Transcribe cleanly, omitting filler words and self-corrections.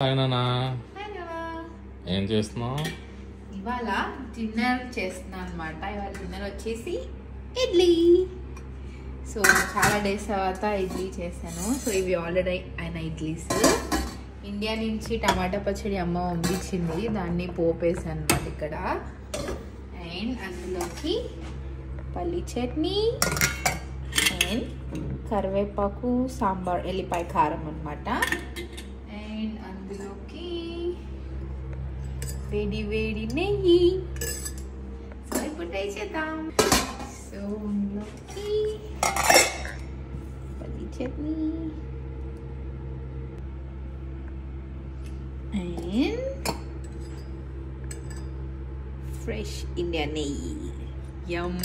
ఆయననా ఏం చేస్తున్నావు? ఇవాళ డిన్నర్ చేస్తున్నాను అనమాట. ఇవాళ డిన్నర్ వచ్చేసి ఇడ్లీ. సో చాలా డేస్ తర్వాత ఇడ్లీ చేశాను. సో ఇవి ఆల్రెడీ అయిన ఇడ్లీస్. ఇండియా నుంచి టమాటా పచ్చడి అమ్మ పంపించింది, దాన్ని పోపేసాను అనమాట ఇక్కడ. అండ్ అందులోకి పల్లి చట్నీ అండ్ కరివేపాకు, సాంబార్, ఎల్లిపాయ కారం అనమాట. అండ్ అందులోకి వేడి వేడి నెయ్యి. సో ఇప్పుడు ట్రై చేద్దాం. సో అందులోకి పల్లి చట్నీ అండ్ ఫ్రెష్ ఇండియా నెయ్యి. యమ్.